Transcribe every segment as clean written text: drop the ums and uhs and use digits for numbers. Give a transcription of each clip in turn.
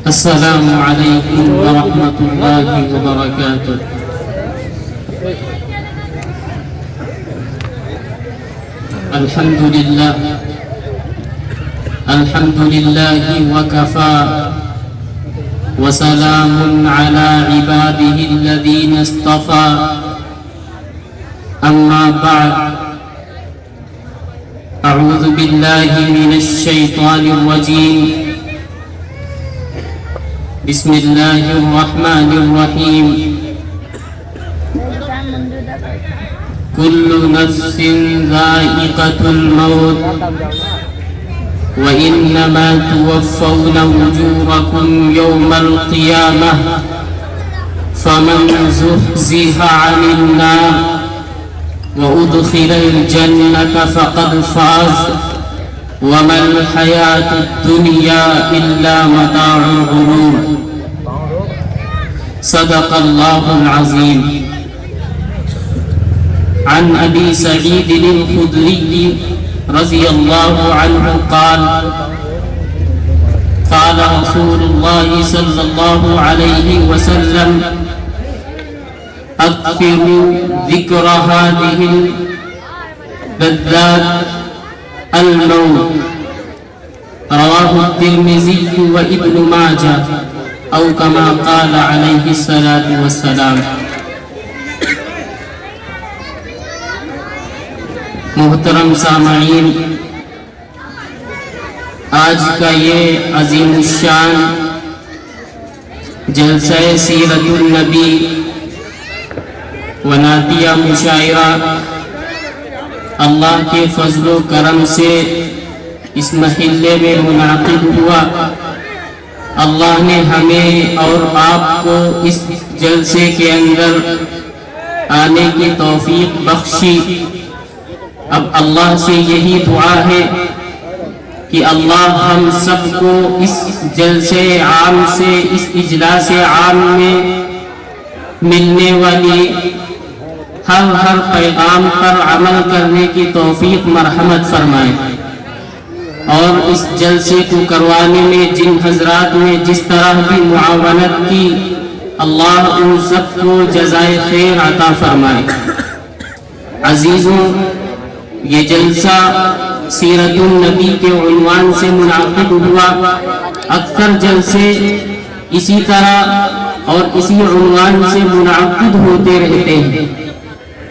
السلام علیکم ورحمۃ اللہ وبرکاتہ۔ الحمد للہ وکفى وسلام علی عباده الذین اصطفى، اما بعد، اعوذ باللہ من الشیطان الرجیم، بسم اللہ الرحمن الرحیم، کل نفس ذائقۃ الموت وإنما توفون أجوركم يوم القيامة فمن زحزح عن النار وأدخل الجنة فقد فاز وما الحياة الدنيا إلا متاع الغرور۔ صدق الله العظيم۔ عن أبي سعيد الخدري رضي الله عنه قال قال رسول الله صلى الله عليه وسلم أكثروا ذكر هذه اللذات الموت، رواه الترمذي وابن ماجه، أو كما قال عليه الصلاة والسلام۔ محترم سامعین، آج کا یہ عظیم الشان جلسہ سیرت النبی و نعتیہ مشاعرہ اللہ کے فضل و کرم سے اس محلے میں منعقد ہوا۔ اللہ نے ہمیں اور آپ کو اس جلسے کے اندر آنے کی توفیق بخشی۔ اب اللہ سے یہی دعا ہے کہ اللہ ہم سب کو اس جلسے عام سے، اس اجلاس عام میں ملنے والی ہر پیغام پر عمل کرنے کی توفیق مرحمت فرمائے، اور اس جلسے کو کروانے میں جن حضرات نے جس طرح بھی معاونت کی، اللہ ان سب کو جزائے خیر عطا فرمائے۔ عزیزوں، یہ جلسہ سیرت النبی کے عنوان سے منعقد ہوا۔ اکثر جلسے اسی طرح اور اسی عنوان سے منعقد ہوتے رہتے ہیں،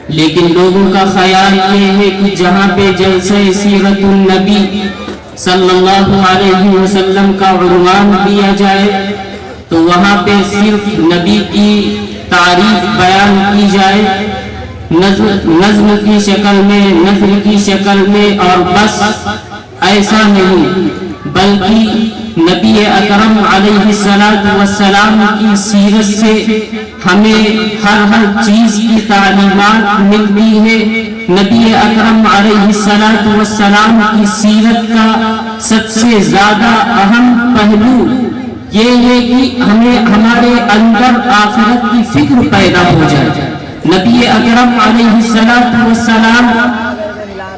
لیکن لوگوں کا خیال یہ ہے کہ جہاں پہ جلسہ سیرت النبی صلی اللہ علیہ وسلم کا عنوان دیا جائے تو وہاں پہ صرف نبی کی تعریف بیان کی جائے، نظم کی شکل میں، نثر کی شکل میں، اور بس ایسا نہیں، بلکہ نبی اکرم علیہ السلام کی سیرت سے ہمیں ہر چیز کی تعلیمات ملتی ہے۔ نبی اکرم علیہ السلام کی سیرت کا سب سے زیادہ اہم پہلو یہ ہے کہ ہمیں ہمارے اندر آخرت کی فکر پیدا ہو جائے۔ نبی اکرم علیہ السلام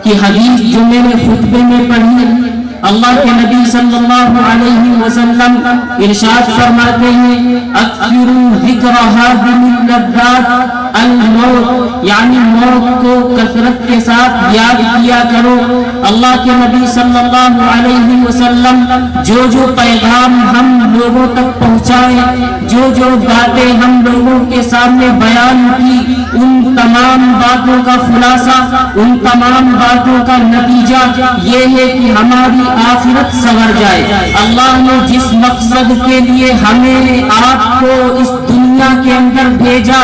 کی حدیث جو میں نے خطبے میں پڑھی، اللہ کے نبی صلی اللہ علیہ وسلم ارشاد فرماتے ہیں اکثروا ذکر هذه اللذات الموت، یعنی موت کو کثرت کے ساتھ یاد کیا کرو۔ اللہ کے نبی صلی اللہ علیہ وسلم جو پیغام ہم لوگوں تک پہنچائے، جو باتیں ہم لوگوں کے سامنے بیان کی، ان تمام باتوں کا خلاصہ، ان تمام باتوں کا نتیجہ یہ ہے کہ ہماری آخرت سنور جائے۔ اللہ نے جس مقصد کے لیے ہمیں آپ کو اس دنیا کے اندر بھیجا،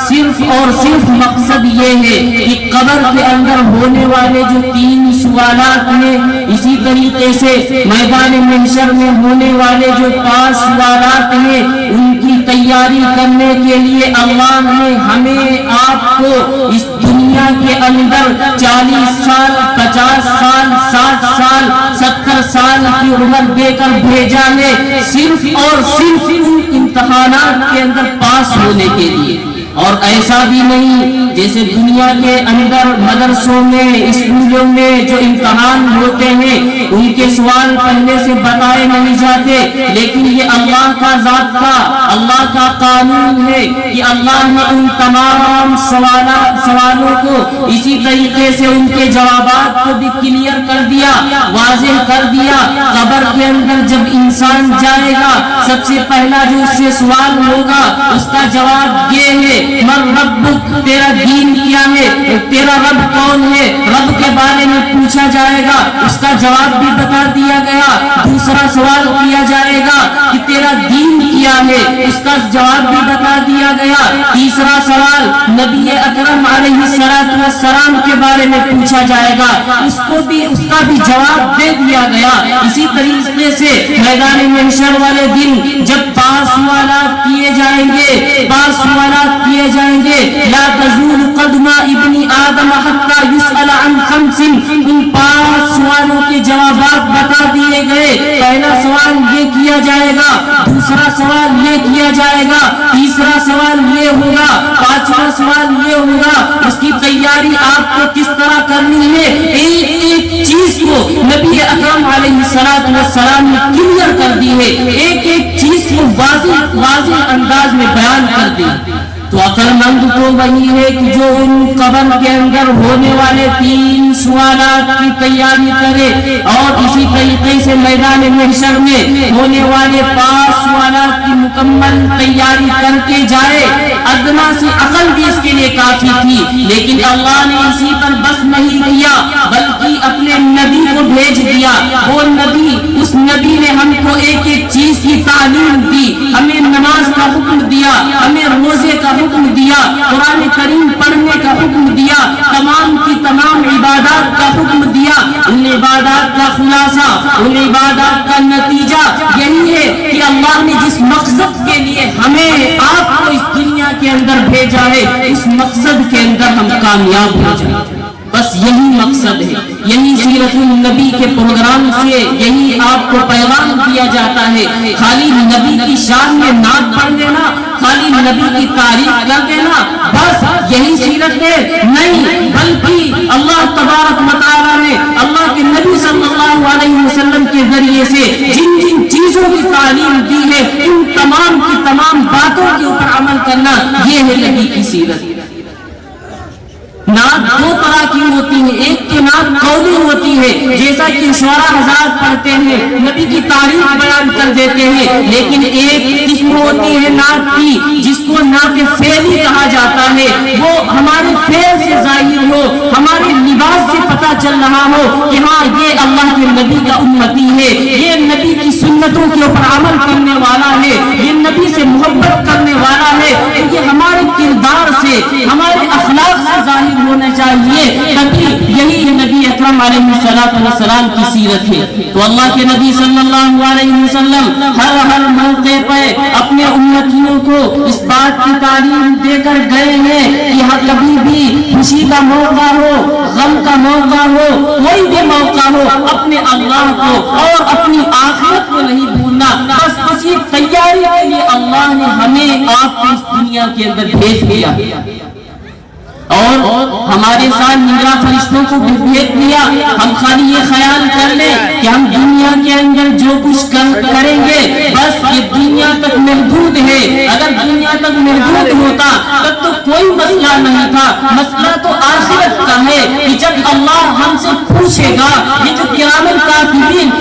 صرف اور صرف مقصد یہ ہے کہ قبر کے اندر ہونے والے جو 3 سوالات ہیں، اسی طریقے سے میدان محشر میں ہونے والے جو 5 سوالات ہیں، ان کی تیاری کرنے کے لیے اللہ نے ہمیں آپ کو اس دنیا کے اندر 40 سال، 50 سال، 60 سال، 70 سال کی عمر دے کر بھیجا ہے، صرف اور صرف ان امتحانات کے اندر پاس ہونے کے لیے۔ اور ایسا بھی نہیں جیسے دنیا کے اندر مدرسوں میں اسکولوں میں جو امتحان ہوتے ہیں ان کے سوال پہلے سے بتائے نہیں جاتے، لیکن یہ اللہ کا ذات کا، اللہ کا قانون ہے کہ اللہ نے ان تمام سوالوں کو اسی طریقے سے ان کے جوابات کو بھی کلیئر کر دیا، واضح کر دیا۔ قبر کے اندر جب انسان جائے گا، سب سے پہلا جو اس سے سوال ہوگا اس کا جواب یہ ہے، من ربک، تیرا دین کیا ہے، تیرا رب کون ہے، رب کے بارے میں پوچھا جائے گا، اس کا جواب بھی بتا دیا گیا۔ دوسرا سوال کیا جائے گا کہ تیرا دین کیا ہے، اس کا جواب بھی بتا دیا گیا۔ تیسرا سوال نبی اکرم علیہ السلام کے بارے میں پوچھا جائے گا، اس کا بھی جواب دے دیا گیا۔ اسی طریقے سے میدان محشر والے دن جب 5 سوالات کیے جائیں گے، 5 سوالات کیے جائیں گے، لا تزول قدم ابن آدم حتی یسأل عن 5، ان 5 سوالوں کے جوابات بتا دیے گئے۔ پہلا سوال یہ کیا جائے گا، دوسرا سوال یہ کیا جائے گا، تیسرا سوال یہ ہوگا، 5واں سوال یہ ہوگا۔ اس کی تیاری آپ کو کس طرح کرنی ہے، ایک ایک چیز کو نبی اکرم علیہ السلام نے کلیئر کر دی ہے، ایک ایک چیز کو واضح انداز میں بیان کر دی۔ تو عقل مند تو وہی ہے کہ جو ان قبر کے اندر ہونے والے 3 سوالات کی تیاری کرے اور اسی طریقے سے میدان محشر میں ہونے والے 5 سوالات کی مکمل تیاری کر کے جائے۔ ادنا سی عقل بھی اس کے لیے کافی تھی، لیکن اللہ نے اسی پر بس نہیں کیا بلکہ اپنے نبی کو بھیج دیا۔ وہ نبی، اس نبی نے ہم کو ایک ایک چیز کی تعلیم دی، ہمیں نماز کا حکم دیا، ہمیں روزے کا حکم دیا، قرآن کریم پڑھنے کا حکم دیا، تمام کی تمام عبادات کا حکم دیا۔ ان عبادات کا خلاصہ، ان عبادات کا نتیجہ یہی ہے کہ اللہ نے جس مقصد کے لیے ہمیں آپ کو اس دنیا کے اندر بھیجا ہے، اس مقصد کے اندر ہم کامیاب ہو جائیں۔ بس یہی مقصد ہے، یہی سیرت النبی کے پروگرام سے یہی آپ کو پیغام دیا جاتا ہے۔ خالی نبی کی شان میں نعت پڑھ لینا، خالی نبی کی تعریف کر دینا، بس یہی سیرت ہے؟ نہیں، بلکہ اللہ تبارک و تعالیٰ نے اللہ کے نبی صلی اللہ علیہ وسلم کے ذریعے سے جن جن چیزوں کی تعلیم دی ہے، ان تمام کی تمام باتوں کے اوپر عمل کرنا، یہ ہے نبی کی سیرت۔ نعت 2 طرح کی ہوتی ہے، ایک کی نعت قولی ہوتی ہے، جیسا کہ شعراء حضرات پڑھتے ہیں، نبی کی تعریف بیان کر دیتے ہیں، لیکن ایک قسم ہوتی ہے نعت کی جس کو نعت فعلی کہا جاتا ہے۔ وہ ہمارے فعل سے ظاہر ہو، ہمارے لباس سے پتہ چل رہا ہو کہ ہاں یہ اللہ کے نبی کا امتی ہے، یہ نبی کی سنتوں کے اوپر عمل کرنے والا ہے، یہ نبی سے محبت کرنے والا ہے، یہ ہمارے کردار سے، ہمارے اخلاق سے ظاہر ہونا چاہیے، تبھی یہی نبی اکرم علیہ السلام کی سیرت ہے۔ تو اللہ کے نبی صلی اللہ علیہ وسلم ہر موقع پہ اپنے امتیوں کو اس بات کی تعلیم دے کر گئے ہیں کہ کبھی بھی خوشی کا موقع ہو، غم کا موقع ہو، کوئی بھی موقع ہو، اپنے اللہ کو اور اپنی آخرت کو نہیں بھولنا۔ بس اسی تیاری کے لیے اللہ نے ہمیں آپ کو اس دنیا کے اندر بھیج دیا اور ہمارے ساتھ نگراں فرشتوں کو بھی بھیج دیا۔ ہم خالی یہ خیال کر لیں کہ ہم دنیا کے اندر جو کچھ کریں گے بس یہ دنیا تک محدود ہے۔ اگر دنیا تک محدود ہوتا تب تو کوئی مسئلہ نہیں تھا، مسئلہ تو آخرت کا ہے کہ جب اللہ ہم سے پوچھے گا، یہ جو کرام الکاتبین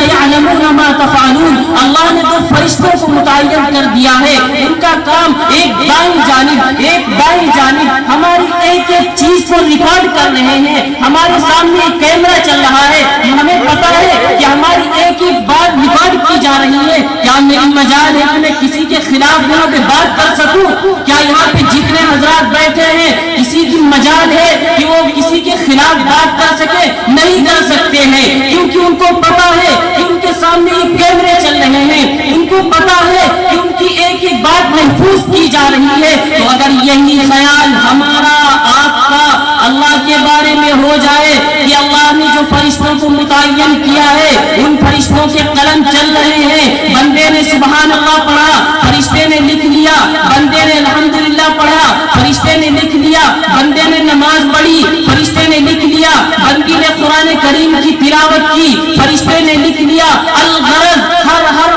یعلمون ما تفعلون، اللہ نے جو فرشتوں کو متعین کر دیا ہے، ان کا کام ایک دائیں جانب ہماری ایک ایک چیز کو ریکارڈ کر رہے ہیں۔ ہمارے سامنے ایک کیمرہ چل رہا ہے، ہمیں پتا ہے کہ ہماری ایک ایک بات ریکارڈ کی جا رہی ہے۔ کیا میری مجال ہے کہ میں کسی کے خلاف یہاں پہ بات کر سکوں؟ کیا یہاں پہ جتنے حضرات بیٹھے ہیں کسی کی مجال ہے کہ وہ کسی کے خلاف بات کر سکے؟ نہیں کر سکتے ہیں، کیونکہ ان کو پتا ہے کہ ان کے سامنے ایک کیمرے چل رہے ہیں، ان کو پتا ہے کہ ان کی ایک ایک بات محفوظ کی جا رہی ہے۔ تو اگر یہی خیال ہمارا آپ کا اللہ کے بارے میں ہو جائے کہ اللہ نے جو فرشتوں کو متعین کیا ہے ان فرشتوں کے قلم چل رہے ہیں، بندے نے سبحان اللہ پڑھا، فرشتے نے لکھ لیا، بندے نے الحمدللہ پڑھا، فرشتے نے لکھ لیا، بندے نے نماز پڑھی، فرشتے نے لکھ لیا، بندی نے قرآن کریم کی تلاوت کی، فرشتے نے لکھ لیا۔ الغرض ہر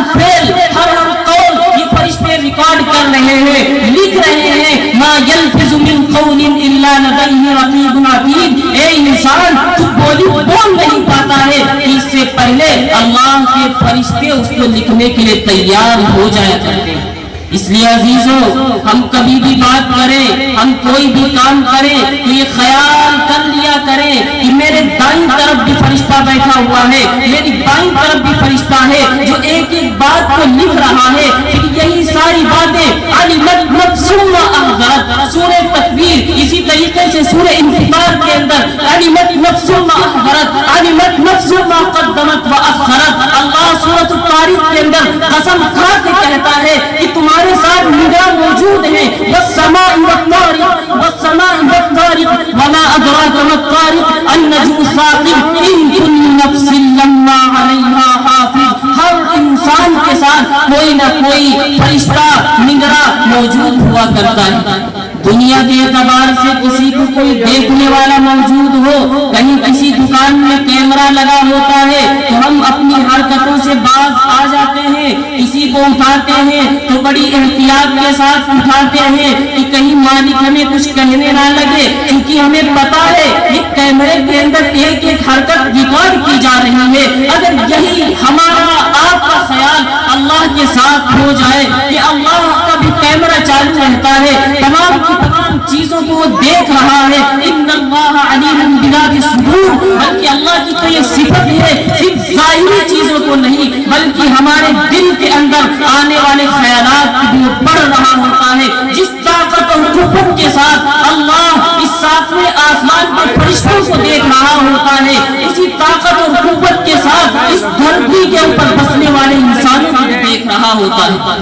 فرشتے اس کو لکھنے کے لیے تیار ہو جایا کرتے ہیں۔ اس لیے عزیزوں، ہم کبھی بھی بات کریں، ہم کوئی بھی کام کریں تو یہ خیال کر لیا کریں کہ میرے دائیں طرف بھی فرشتہ بیٹھا ہوا ہے، میری بائیں طرف بھی فرشتہ ہے جو ایک ایک بات کو لکھ رہا ہے۔ پھر یہی ساری باتیں علمت نفس ما احضرت، سورہ تکویر، اسی طریقے سے سورہ انفطار کے اندر علمت نفس ما احضرت، علمت نفس ما قدمت واخرت۔ اللہ سورۃ الطارق کے اندر قسم کھا کے کہتا ہے کہ تمہارے ساتھ نگراں موجود ہیں، والسماء والطارق، والسماء والطارق وما ادراک ما الطارق النجم الثاقب ان كل نفس لما علیہا حافظ۔ ہر انسان کے ساتھ کوئی نہ کوئی فرشتہ نگراں موجود ہوا کرتا ہے۔ دنیا کے اعتبار سے کسی کو کوئی دیکھنے والا موجود ہو، کہیں کسی دکان میں کیمرہ لگا ہوتا ہے تو ہم اپنی حرکتوں سے باز آ جاتے ہیں، کسی کو اٹھاتے ہیں تو بڑی احتیاط کے ساتھ اٹھاتے ہیں کہ کہیں مالک ہمیں کچھ کہنے نہ لگے، کیونکہ ہمیں پتا ہے کہ کیمرے کے اندر ایک ایک حرکت ریکارڈ کی جا رہی ہے۔ اگر یہی ہمارا آپ کا خیال اللہ کے ساتھ ہو جائے کہ اللہ کا بھی کیمرہ چالو رہتا ہے، تمام چیزوں کو وہ دیکھ رہا ہے، ان اللہ علیم بذات الصدور، بلکہ اللہ کی تو یہ صفت ہے، صرف ظاہری چیزوں کو نہیں بلکہ ہمارے دل کے اندر آنے والے خیالات کو بھی پڑھ رہا ہوتا ہے۔ جس طاقت اور قوت کے ساتھ اللہ اس ساتویں آسمان پر فرشتوں کو دیکھ رہا ہوتا ہے، اسی طاقت اور قوت کے ساتھ اس دھرتی کے اوپر بسنے والے انسانوں کو بھی دیکھ رہا ہوتا ہے۔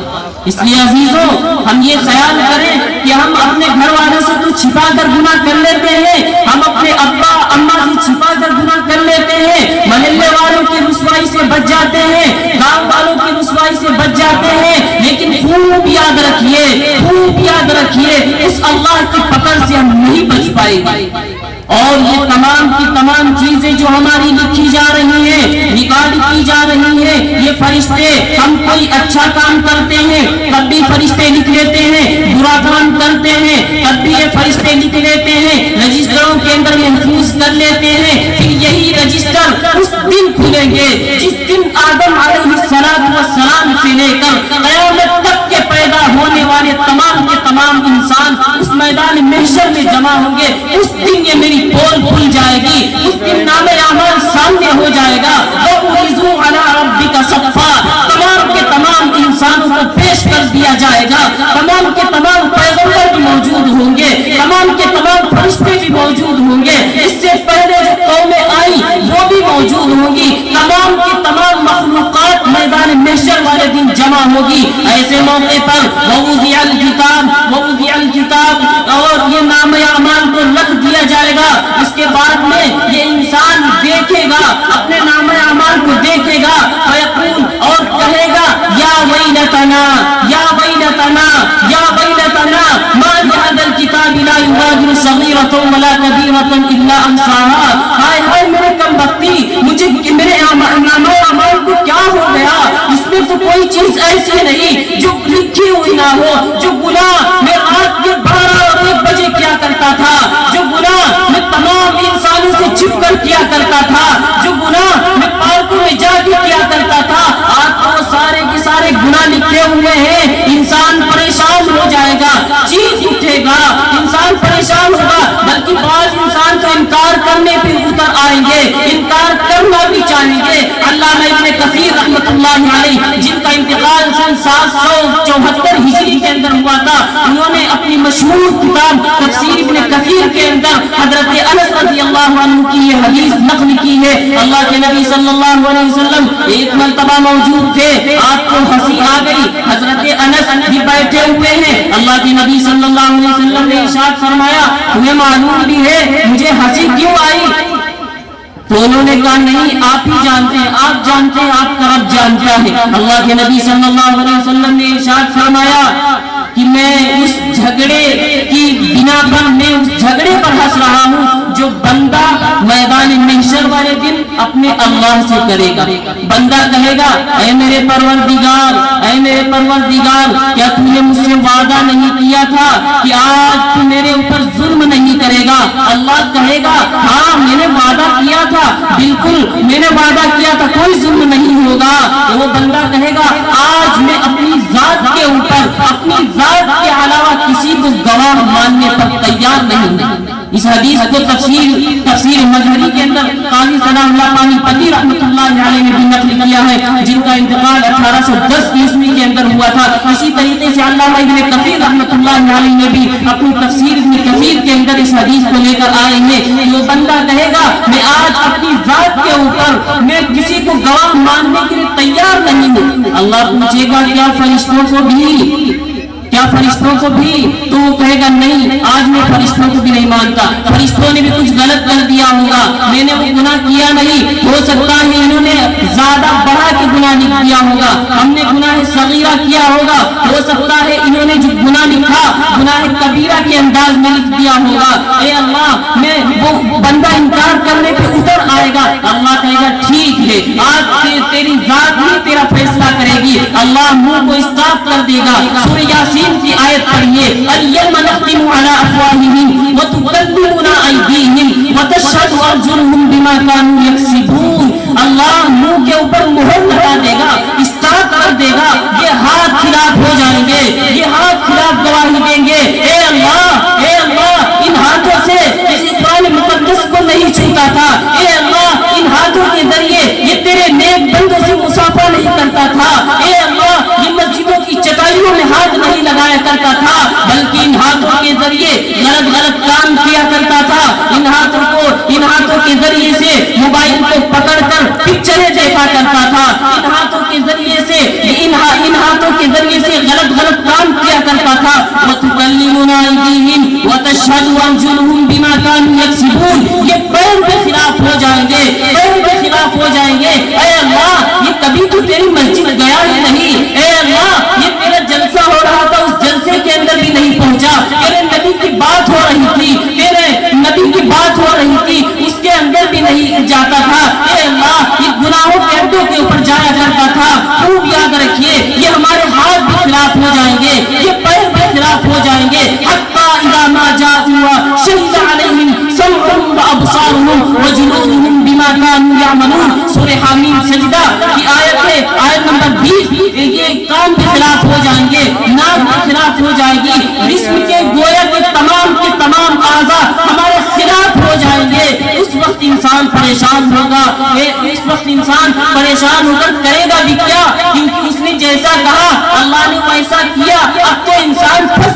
اس لیے عزیزوں، ہم یہ خیال کریں کہ ہم اپنے گھر والوں سے تو چھپا کر گناہ کر لیتے ہیں، ہم اپنے ابا اما سے چھپا کر گناہ کر لیتے ہیں، محلے والوں کی رسوائی سے بچ جاتے ہیں، گاؤں والوں کی رسوائی سے بچ جاتے ہیں، لیکن خوب یاد رکھیے، خوب یاد رکھیے، اس اللہ کی پکڑ سے ہم نہیں بچ پائیں گے۔ اور یہ تمام کی تمام چیزیں جو ہماری لکھی جا رہی ہیں، ریکارڈ کی جا رہی ہیں، یہ فرشتے، ہم کوئی اچھا کام کرتے ہیں تب بھی فرشتے لکھ لیتے ہیں، برا کام کرتے ہیں تب بھی یہ فرشتے لکھ لیتے ہیں، رجسٹروں کے اندر محفوظ کر لیتے ہیں۔ پھر یہی رجسٹر اس دن کھلیں گے جس دن آدم علیہ السلام سے لے کر قیامت تک کے پیدا ہونے والے تمام کے تمام انسان اس میدان محشر میں جمع ہوں گے۔ اس دن یہ میری پول کھل جائے گی، اس دن نام اعمال سامنے ہو جائے گا، وَأُعْرِضُوا عَلَىٰ رَبِّكَ صَفًّا، تمام کے تمام انسانوں کو پیش کر دیا جائے گا، تمام کے تمام پیغمبر بھی موجود ہوں گے، تمام کے تمام فرشتے بھی موجود ہوں گے، اس سے پہلے جو قومیں آئی وہ بھی موجود ہوں گی، تمام کی تمام مخلوقات میدان محشر والے دن جمع ہوگی۔ ایسے موقع پر وَوُضِعَ الْكِتَابُ، اور یہ نام اعمال کو رکھ دیا جائے گا۔ اس کے بعد میں یہ انسان دیکھے گا، اپنے نام اعمال کو دیکھے گا، فیقول، اور کہے گا یا ویلتنا یا ویلتنا یا ویلتنا ما لهذا الكتاب لا يغادر صغيرة ولا كبيرة الا احصاها۔ ہائے ہائے میرے کم بختی، مجھے میرے نام اعمال کو کیا ہو گیا، اس میں تو کوئی چیز ایسی نہیں جو لکھی ہوئی نہ ہو، جو گناہ میں رات کے 12 اور 1 بجے کیا کرتا تھا، جو گناہ میں تمام انسانوں سے چھپ کر کیا کرتا تھا، جو گناہ میں پارکوں میں جا کے کیا کرتا تھا، آج تو سارے کے سارے گناہ لکھے ہوئے ہیں۔ انسان پریشان ہو جائے گا، چیخ اٹھے گا، انسان پریشان ہوگا، بلکہ بعض انسان کا انکار کرنے پہ اتر آئیں گے، انکار کرنا بھی چاہیں گے۔ علامہ ابن کثیر رحمۃ اللہ علیہ، جن کا انتقال سن 774 ہجری کے اندر ہوا تھا، انہوں نے اپنی مشہور کتاب تفسیر ابن کثیر کے اندر حضرت انس رضی اللہ عنہ کی یہ حدیث نقل کی ہے۔ اللہ کے نبی صلی اللہ علیہ وسلم ایک مرتبہ موجود تھے، آپ کو ہنسی آ گئی، حضرت انس بھی بیٹھے ہوئے ہیں، اللہ کے نبی صلی اللہ علیہ وسلم نے ارشاد فرمایا تمہیں معلوم بھی ہے مجھے ہنسی کیوں آئی؟ تو انہوں نے کہا نہیں، آپ ہی جانتے ہیں، آپ جانتے ہیں، آپ کا رب جانتا ہے۔ اللہ کے نبی صلی اللہ علیہ وسلم نے ارشاد فرمایا کہ میں اس جھگڑے کی بنا پر، میں اس جھگڑے پر ہنس رہا ہوں جو بندہ میدان محشر والے دن اپنے اللہ سے کرے گا۔ بندہ کہے گا اے میرے پروردگار، اے اے میرے پروردگار کیا تو نے مجھ سے وعدہ نہیں کیا تھا کہ آج تو میرے اوپر ظلم نہیں کرے گا؟ اللہ کہے گا ہاں میں نے وعدہ کیا تھا، بالکل میں نے وعدہ کیا تھا، کوئی ظلم نہیں ہوگا۔ تو وہ بندہ کہے گا آج میں اپنی ذات کے اوپر اپنی ذات کے علاوہ کسی کو گواہ ماننے پر تیار نہیں ہوں۔ اس حدیث کو تفسیر مظہری کے اندر قاضی ثناء اللہ پانی پتی رحمۃ اللہ علیہ نے بھی نقل کیا ہے، جن کا انتقال 1810 عیسوی کے اندر ہوا تھا۔ اسی طریقے سے علامہ ابن کثیر رحمۃ اللہ علیہ نے بھی اپنی تفسیر ابن کثیر کے اندر اس حدیث کو لے کر آئے ہیں۔ وہ بندہ کہے گا میں آج اپنی ذات کے اوپر میں کسی کو گواہ ماننے کے لیے تیار نہیں ہوں۔ اللہ پوچھے گا کیا فرشتوں کو بھی؟ تو وہ کہے گا نہیں، آج میں فرشتوں کو بھی نہیں مانتا، فرشتوں نے بھی کچھ غلط کر دیا ہوگا، میں نے وہ گناہ کیا نہیں، ہو سکتا ہے انہوں نے زیادہ بڑھا کے گناہ نہیں کیا ہوگا، ہم نے گناہ صغیرہ کیا ہوگا، ہو سکتا ہے انہوں نے جو گناہ لکھا گناہ کبیرہ کے انداز میں لکھ دیا ہوگا۔ اے اللہ میں وہ بندہ انکار کرنے پہ اتر آئے گا، اللہ کہے گا ٹھیک ہے آج تیری ذات ہی تیرا فیصلہ کرے گی۔ اللہ منہ کو اسٹاپ کر دے گا۔ سورہ یاسین کی آیت پڑھیے، اليوم نختم على افواههم وتكلمنا ايديهم وتشهد ارجلهم بما كانوا يكسبون۔ اللہ منہ کے اوپر مہر لگا دے گا، اسٹاپ کر دے گا، یہ ہاتھ خلاف ہو جائیں گے، یہ ہاتھ خلاف گواہی دیں گے۔ اے اللہ ان ہاتھوں سے اس قرآن مقدس کو نہیں چھوتا تھا، اے اللہ ان ہاتھوں کے ذریعے یہ تیرے نیک بندوں سے مصافحہ نہیں کرتا تھا، اے اللہ یہ مسجدوں کی چٹائیوں میں ہاتھ نہیں لگایا کرتا تھا، بلکہ ان ہاتھوں کے ذریعے غلط کام کیا کرتا تھا، ان ہاتھوں کے ذریعے سے موبائل کو پکڑ کر پکچریں دیکھا کرتا تھا، ان ہاتھوں کے ذریعے سے غلط کام کیا کرتا تھا۔ وَتُكَلِّمُنَا أَيْدِيهِمْ وَتَشْهَدُ أَرْجُلُهُمْ بِمَا كَانُوا يَكْسِبُونَ۔ یہ پیر کے خلاف ہو جائیں گے، اے اللہ یہ کبھی تو تیری مسجد گیا ہی نہیں، اے اللہ یہ تیرا جلسہ ہو رہا تھا اس جلسے کے اندر بھی نہیں پہنچا، تیرے نبی کی بات ہو رہی تھی اس کے اندر بھی نہیں جاتا تھا، اے اللہ یہ گناہوں کے اڈوں کے اوپر جایا کرتا تھا۔ خوب یاد رکھیے یہ ہمارے ہاتھ بھی خلاف ہو جائیں گے، یہ پیر بھی خلاف ہو جائیں گے۔ حتی اذا ما جاءوا شهد عليهم سمعهم وابصارهم وجلودهم بما كانوا يعملون۔ سورہ حامیم سجدہ کی آیت نمبر 20۔ یہ کان کے خلاف ہو جائیں گے، ناک کے خلاف ہو جائے گی، جسم کے گویا کے تمام اعضاء ہمارے خلاف ہو جائیں گے۔ اس وقت انسان پریشان ہوگا، اس وقت انسان پریشان ہو کر کرے گا بھی کیا، کیونکہ اس نے جیسا کہا اللہ نے ویسا کیا۔ اب تو انسان پھنس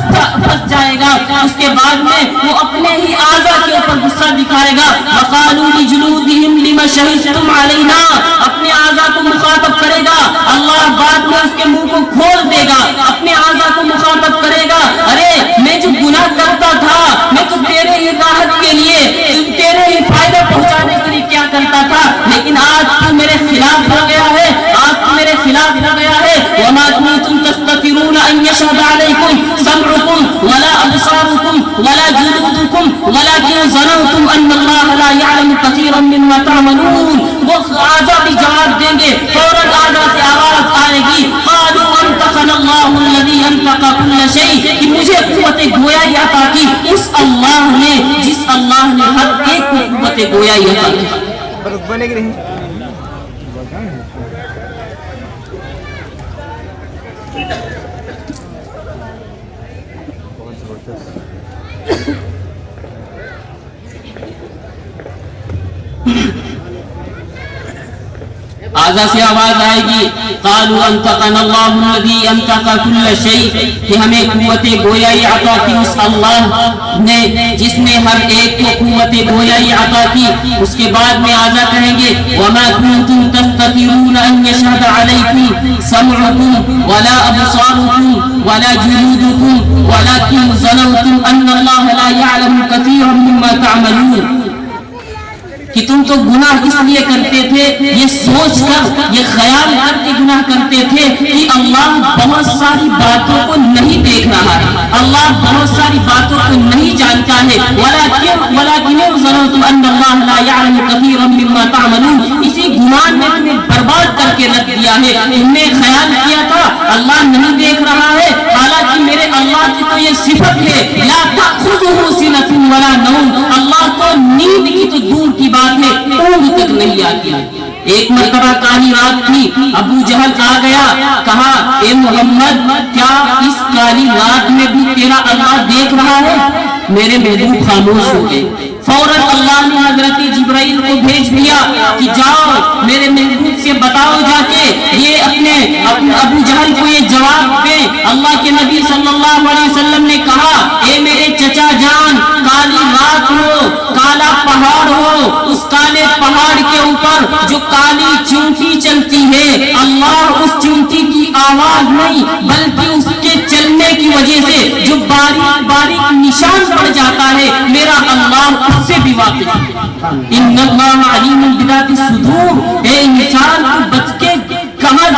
جائے گا، اس کے بعد میں وہ اپنے ہی اعضاء کے اوپر غصہ دکھائے گا۔ وقالوا لجلودهم لما شهدتم علينا، اپنے اعضاء کو مخاطب کرے گا، اللہ بعد میں اس کے منہ کو کھول دے گا، اپنے اعضاء کو مخاطب کرے گا، ارے میں جو گناہ کرتا تھا میں تو تیرے ہی راحت کے لیے تیرے ہی فائدہ پہنچانے کے لیے کیا کرتا تھا، لیکن آج تو میرے خلاف ہو گیا ہے، وما كنتم تستترون ان يشهد عليكم سمعكم ولا ابصاركم ولا جلودكم ولكن ظننتم ان الله لا يعلم كثيرا مما تعملون۔ وہ اعضاء بھی جواب دیں گے، فوراً اعضاء سے آواز آئے گی، قالوا انطقنا الله الذي انطق كل شيء، کہ مجھے قوت گویائی عطا کی اس اللہ نے جس اللہ نے ہر ایک کو قوت گویائی عطا کی۔ اعضاء سے آواز آئے گی، قالوا انطقنا الله الذي انطق كل شيء، کہ ہمیں قوت گویائی عطا کی اس اللہ نے جس نے ہر ایک کو قوت گویائی عطا کی۔ اس کے بعد میں اعضاء کہیں گے، وما كنتم تستترون ان يشهد عليكم سمعكم ولا ابصاركم ولا جلودكم ولكن ظننتم ان الله لا يعلم كثيرا مما تعملون، کہ تم تو گناہ اس لیے کرتے تھے یہ سوچ کر یہ خیال کر کے گناہ کرتے تھے کہ اللہ بہت ساری باتوں کو نہیں دیکھ رہا ہے، اللہ بہت ساری باتوں کو نہیں جانتا ہے۔ وَلَكِنْ ظَنَنْتُمْ أَنَّ اللَّهَ لَا يَعْلَمُ كَثِيرًا مِّمَّا تَعْمَلُونَ، اسی گمان نے تمہیں برباد کر کے رکھ دیا ہے۔ تم نے خیال کیا تھا اللہ نہیں دیکھ رہا ہے، حالانکہ میرے اللہ کی تو یہ صفت ہے، لا تأخذہ سنۃ ولا نوم، اللہ کو نیند کی تو دور کی بات ہے، اونگ تک نہیں آتی۔ ایک مرتبہ کالی رات تھی، ابو جہل آ گیا، کہا اے محمد کیا اس کالی رات میں بھی تیرا اللہ دیکھ رہا ہے؟ میرے محبوب خاموش ہو گئے۔ فوراً اللہ نے حضرت جبرائیل کو بھیج دیا کہ جاؤ میرے محبوب سے بتاؤ جا کے یہ اپنے ابو جہل کو یہ جواب دیں۔ اللہ کے نبی صلی اللہ علیہ وسلم نے کہا اے میرے چچا جان، کالی رات ہو، کالا پہاڑ ہو، اس کالے پہاڑ کے اوپر جو کالی چونٹی چلتی ہے، اللہ اس چونٹی کی آواز نہیں بلکہ اس کے چلنے کی وجہ سے جو باریک باریک نشان پڑ جاتا ہے، میرا اللہ اس سے بھی واقف ہے۔ ان اللہ علیم بذات الصدور، اے انسان کو بچ کے کہاں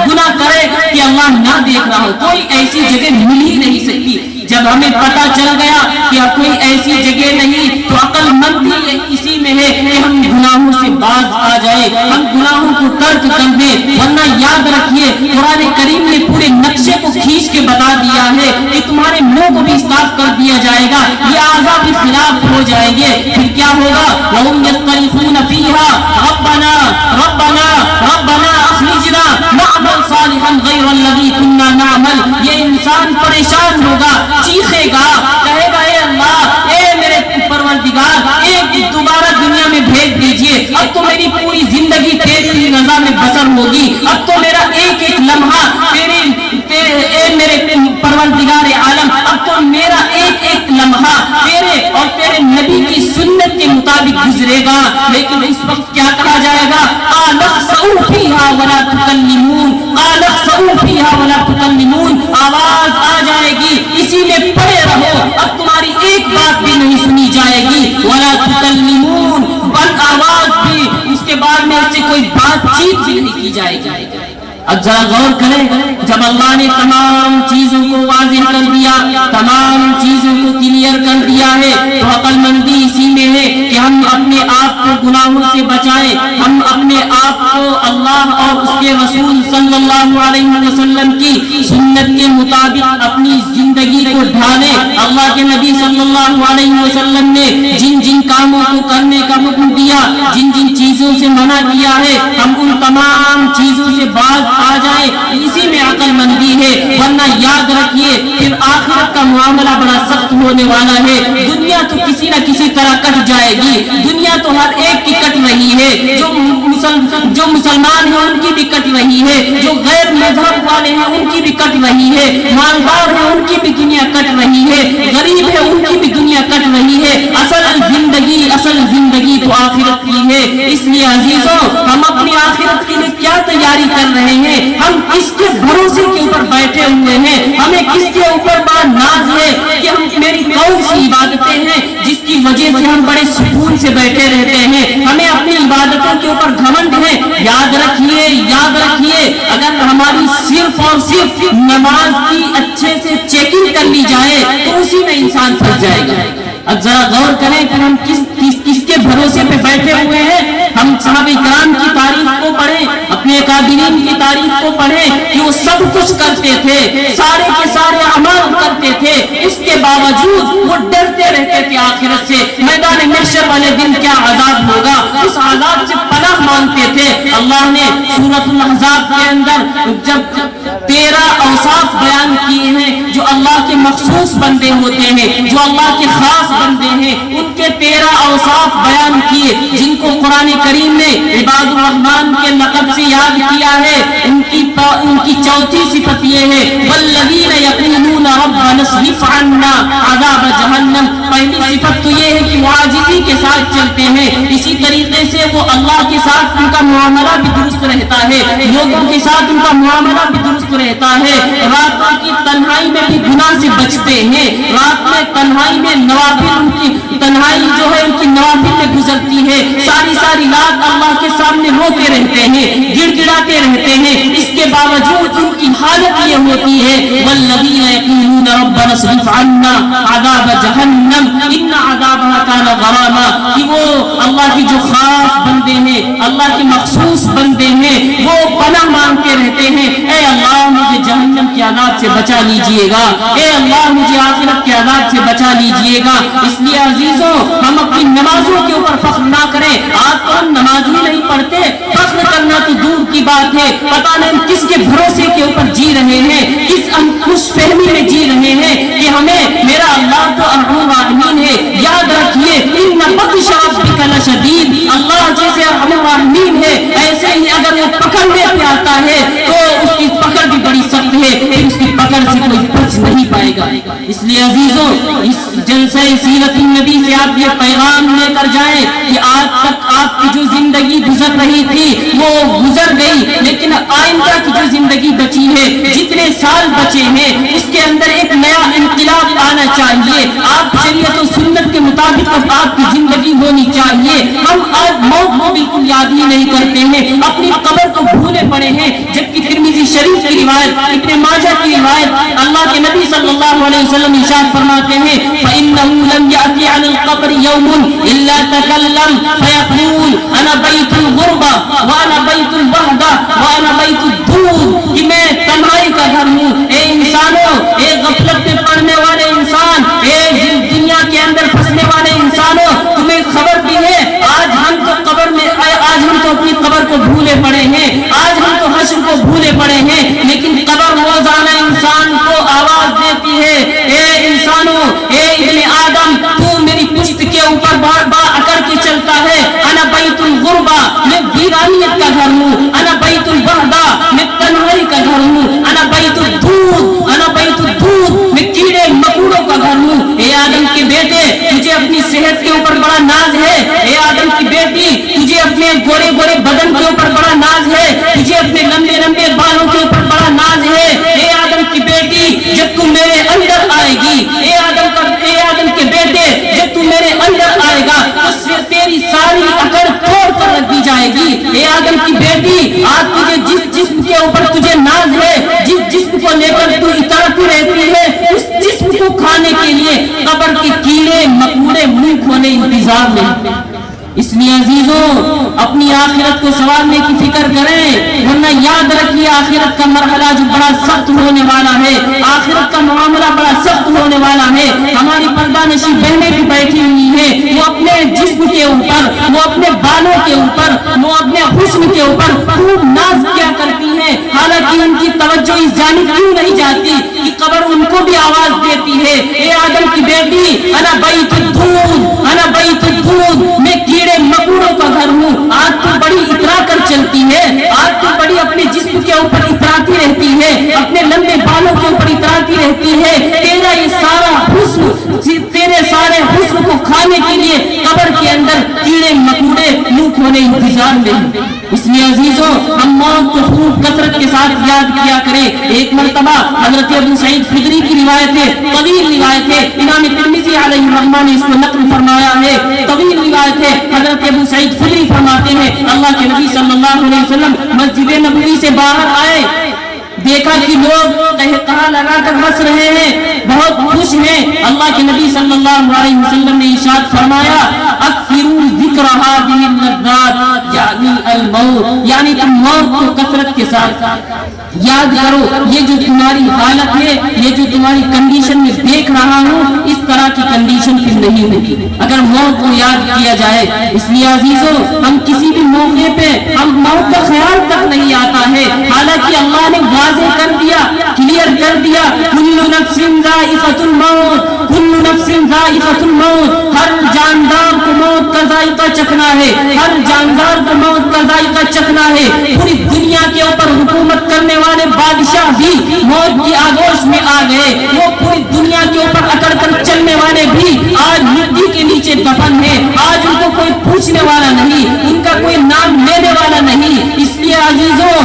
گناہ کرے کہ اللہ نہ دیکھ رہا ہو، کوئی ایسی جگہ مل ہی نہیں سکتی۔ جب ہمیں پتا چل گیا کہ کوئی ایسی جگہ نہیں تو عقل مند بھی اسی میں ہے کہ ہم گناہوں سے باز آ جائے، ہم گناہوں کو ترک کر دیں، ورنہ یاد رکھیے قرآن کریم نے پورے نقشے کو کھینچ کے بتا دیا ہے کہ تمہارے منہ کو بھی صاف کر دیا جائے گا، یہ اعضاء بھی خلاف ہو جائیں گے، پھر کیا ہوگا؟ وَهُمْ يَسْتَرِخُونَ فِيهَا رَبَّنَا رَبَّنَا رَبَّنَا أَخْرِجْنَا نَعْمَلْ صَالِحًا غَيْرَ الَّذِي كُنَّا نَعْمَلُ، یہ انسان پریشان ہوگا، چیخے گا، کہے گا اے اللہ، اے میرے پروردگار، ایک دوبارہ دنیا میں بھیج دیجئے، اب تو میری پوری زندگی تیری رضا میں بسر ہوگی، اب تو میرا ایک ایک لمحہ اے میرے پروردگار عالم، اب تو میرا ایک ایک لمحہ تیرے اور تیرے نبی کی سنت کے مطابق گزرے گا۔ لیکن اس وقت کیا کہا جائے گا؟ قَالَ اخْسَئُوا فِيهَا وَلَا تُكَلِّمُونَ، قَالَ اخْسَئُوا فِيهَا وَلَا تُكَلِّمُونَ، آواز آ جائے گی اسی میں پڑے رہو، اب تمہاری ایک بات بھی نہیں سنی جائے گی، وَلَا تُكَلِّمُونَ، بند آواز بھی، اس کے بعد میں اس سے کوئی بات چیت بھی نہیں کی جائے گی۔ اب ذرا غور کریں، جب اللہ نے تمام چیزوں کو واضح کر دیا، تمام چیزوں کو کلیئر کر دیا ہے، تو عقل مندی اسی میں ہے کہ ہم اپنے آپ کو گناہوں سے بچائیں، ہم اپنے آپ کو اللہ اور اس کے رسول صلی اللہ علیہ وسلم کی سنت کے مطابق اپنی زندگی کو ڈھالیں۔ اللہ کے نبی صلی اللہ علیہ وسلم نے جن جن کاموں کو کرنے کا حکم دیا، جن جن چیزوں سے منع کیا ہے، ہم ان تمام چیزوں سے باز آ جائے، اسی میں عقل مندی ہے، ورنہ یاد رکھیے پھر آخرت کا معاملہ بڑا سخت ہونے والا ہے۔ دنیا تو کسی نہ کسی طرح کٹ جائے گی، دنیا تو ہر ایک کی کٹ رہی ہے، جو مسلمان ہیں ان کی بھی کٹ رہی ہے، جو غیر مذہب والے ہیں ان کی بھی کٹ رہی ہے، مالدار ہیں ان کی بھی دنیا کٹ رہی ہے، غریب ہے ان کی بھی دنیا کٹ رہی ہے۔ اصل زندگی تو آخرت کی ہے۔ اس لیے عزیزوں، ہم اپنی آخرت کے لیے کیا تیاری کر رہے ہیں؟ ہم کس کے بھروسے کے اوپر بیٹھے ہوئے ہیں؟ ہمیں کس کے اوپر بڑا ناز ہے کہ ہم میری کون سی عبادتیں ہیں جس کی وجہ سے ہم بڑے سکون سے بیٹھے رہتے ہیں؟ ہمیں اپنی عبادتوں کے اوپر گھمنڈ ہے۔ یاد رکھیے اگر ہماری صرف اور صرف نماز کی اچھے سے چیکنگ کر لی جائے تو اسی میں انسان پھنس جائے گا۔ اب ذرا غور کریں کہ ہم کس کے بھروسے پہ بیٹھے ہوئے ہیں۔ ہم صحابہ کرام کی تاریخ کو پڑھیں، اپنے اکابرین کی تاریخ کو پڑھیں کہ وہ سب کچھ کرتے تھے، سارے کے سارے اعمال کرتے تھے، اس کے باوجود وہ ڈرتے رہتے تھے آخرت سے، میدان محشر والے دن کیا عذاب ہوگا، اس عذاب سے پناہ مانگتے تھے۔ اللہ نے سورۃ الاحزاب کے اندر جب 13 اوصاف بیان کیے ہیں جو اللہ کے مخصوص بندے ہوتے ہیں، جو اللہ کے خاص بندے ہیں، ان کے 13 اوصاف بیان کیے جن کو قرآن کریم نے عباد الرحمن کے لقب سے یاد کیا ہے۔ ان کی چوتھی صفت یہ ہے والذین یقولون ربنا اصرف عنا عذاب جہنم۔ پہلی صفت تو یہ ہے کہ وہ عاجزی کے ساتھ چلتے ہیں، اسی طریقے سے وہ اللہ کے ساتھ ان کا معاملہ بھی درست رہتا ہے، لوگوں کے ساتھ ان کا معاملہ بھی درست رہتا ہے، رات کی تنہائی میں بھی گناہ سے بچتے ہیں، رات میں تنہائی میں نوافل، ان کی تنہائی جو ہے ان کی نوافل میں گزرتی ہے، ساری رات اللہ کے سامنے روتے رہتے ہیں، گڑ گڑاتے رہتے ہیں، اس کے باوجود ان کی حالت یہ ہوتی ہے والذین یقولون ربنا اصرف عنا عذاب جہنم ان عذابها کان غراما، کہ وہ اللہ کی جو خاص بندے ہیں، اللہ کے مخصوص بندے ہیں، وہ پناہ مانگتے رہتے ہیں، اے اللہ مجھے کے عذاب سے بچا لیجئے گا، اے اللہ مجھے آخرت کے عذاب سے بچا لیجئے گا۔ اس لیے عزیزوں ہم اپنی نمازوں کے اوپر فخر نہ کریں۔ آج تو ہم نماز ہی نہیں پڑھتے، فخر کرنا تو دور کی بات ہے۔ پتہ نہیں کس کے بھروسے کے اوپر جی رہے ہیں، کس خوش فہمی میں جی رہے ہیں کہ ہمیں میرا اللہ تو ارحم الراحمین ہے۔ یاد رکھیے ان بطش ربک لشدید، اللہ جیسے ارحم الراحمین ہے ایسے ہی اگر وہ پکڑنے پہ آتا ہے تو اس کی پکڑ بھی بڑی سخت ہے، پھر اس کی پکڑ سے کوئی بچ نہیں پائے گا۔ اس لیے عزیزوں اس جلسہ سیرت النبی سے آپ یہ پیغام لے کر جائیں کہ آج تک آپ کی جو زندگی گزر رہی تھی وہ گزر گئی، لیکن آئندہ کی جو زندگی بچی ہے، جتنے سال بچے ہیں، اس کے اندر ایک نیا انقلاب آنا چاہیے۔ آپ شریعت و سنت کے مطابق اب آپ کی زندگی ہونی چاہیے۔ ہم آج موت کو بالکل یاد ہی نہیں کرتے ہیں، اپنی قبر کو بھولے پڑے ہیں، جبکہ ترمذی شریف کی روایت، ابن ماجہ کی روایت، اللہ کے نبی صلی اللہ علیہ وسلم ارشاد فرماتے ہیں فَإِنَّهُ لَمْ يَأْتِ عَلَى الْقَبْرِ يَوْمٌ إِلَّا تَكَلَّمَ فَيَقُولُ أَنَا بَيْتُ الْغُرْبَةِ وَأَنَا بَيْتُ الْوَحْدَةِ وَأَنَا بَيْتُ الدُّورِ، کہ میں تنہائی کا گھر ہوں۔ اے انسانوں، اے غفلت میں پڑنے والے انسان، اے دنیا کے اندر پھنسنے والے انسانوں، تمہیں خبر بھی ہے آج ہم تو قبر میں، آج ہم تو اپنی قبر کو بھولے پڑے ہیں، آج ہم تو حشر کو بھولے پڑے ہیں، لیکن قبر روزانہ انسان کو آواز دیتی ہے، اے انسانوں، اے ابن آدم، تو میری پشت کے اوپر بار بار اکڑ کے چلتا ہے۔ انا بیت الغربہ، میں ویرانیت کا گھر ہوں۔ انا بیت الوحدہ، میں تنہائی کا گھر ہوں۔ انا بیت الدود، انا بیت الدود، میں کیڑے مکوڑوں کا گھر ہوں۔ اے آدم کے بیٹے، تجھے اپنی صحت کے اوپر بڑا ناز ہے۔ اے آدم کی بیٹی، تجھے اپنے گورے گورے بدن کے اوپر بڑا ناز ہے، تجھے اپنے لمبے لمبے بالوں کے اوپر بڑا ناز ہے۔ اے آدم کی بیٹی، جب تم میرے اندر آئے گی، اے آدم کے بیٹے، جب تم میرے اندر آئے گا تو تیری ساری اکڑ توڑ کر رکھ دی جائے گی۔ اے آدم کی بیٹی، آج تجھے جس جسم کے اوپر تجھے ناز ہے، جس جسم کو لے کر تو اتراتی رہتی ہے، اس جسم کو کھانے کے لیے قبر کے کیڑے مکوڑے منہ کھولے انتظار میں۔ اس لیے عزیزوں اپنی آخرت کو سنوارنے کی فکر کریں، ورنہ یاد رکھیے آخرت کا مرحلہ جو بڑا سخت ہونے والا ہے، آخرت کا معاملہ بڑا سخت ہونے والا ہے۔ ہماری پردہ نشی بہنیں بھی بیٹھی ہوئی ہیں، وہ اپنے جسم کے اوپر، وہ اپنے بالوں کے اوپر، وہ اپنے حسن کے اوپر خوب ناز کیا کرتی ہیں، حالانکہ ان کی توجہ اس جانب کیوں نہیں جاتی کہ قبر ان کو بھی آواز دیتی ہے۔ اے آدم کی بیٹی، انا بیت الدود، انا بیت الدود، میں کیڑے مکوڑوں کا گھر ہوں۔ آج تو بڑی اترا کر چلتی ہے، آج تو بڑی اپنے جسم کے اوپر اتراتی رہتی ہے، اپنے لمبے بالوں کے اوپر اتراتی رہتی ہے۔ تیرا یہ سارا حسن، تیرے سارے حسن کو کھانے کے لیے قبر کے اندر کیڑے مکوڑے منہ کھولے انتظار میں۔ اس لیے عزیزوں ہم موت کو خوب کثرت کے ساتھ یاد کیا کریں۔ ایک مرتبہ حضرت ابو سعید خدری کی روایت ہے، طویل روایت ہے، امام ترمذی علیہ الرحمہ نے اس کو نقل فرمایا ہے، طویل روایت ہے۔ حضرت ابو سعید خدری فرماتے ہیں اللہ کے نبی صلی اللہ علیہ وسلم مسجد نبوی سے باہر آئے، دیکھا کہ لوگ کہا لگا کر ہنس رہے ہیں، بہت خوش ہیں۔ اللہ کے نبی صلی اللہ علیہ وسلم نے ارشاد فرمایا اکثروا ذکر هذه اللذات یعنی الموت، یعنی تم موت کو کثرت کے ساتھ یاد کرو۔ یہ جو تمہاری حالت ہے، یہ جو تمہاری کنڈیشن میں دیکھ رہا ہوں، اس طرح کی کنڈیشن پھر نہیں ہوگی اگر موت کو یاد کیا جائے۔ اس لیے عزیزوں ہم کسی بھی موقع پہ ہم موت کا خیال تک نہیں آتا ہے، حالانکہ اللہ نے واضح کر دیا، کلیئر کر دیا، کل نفس ذائقۃ الموت، کل نفس ذائقۃ الموت، ہر جاندار کو موت کا ذائقہ چکھنا ہے، ہر جاندار کو موت کا ذائقہ چکھنا ہے۔ پوری دنیا کے اوپر حکومت کرنے والے بادشاہ بھی موت کی آغوش میں آ گئے، وہ پوری دنیا کے اوپر اکڑ کر چلنے والے بھی آج مٹی کے نیچے دفن ہیں، آج ان کو کوئی پوچھنے والا نہیں، ان کا کوئی نام لینے والا نہیں۔ اس لیے عزیزوں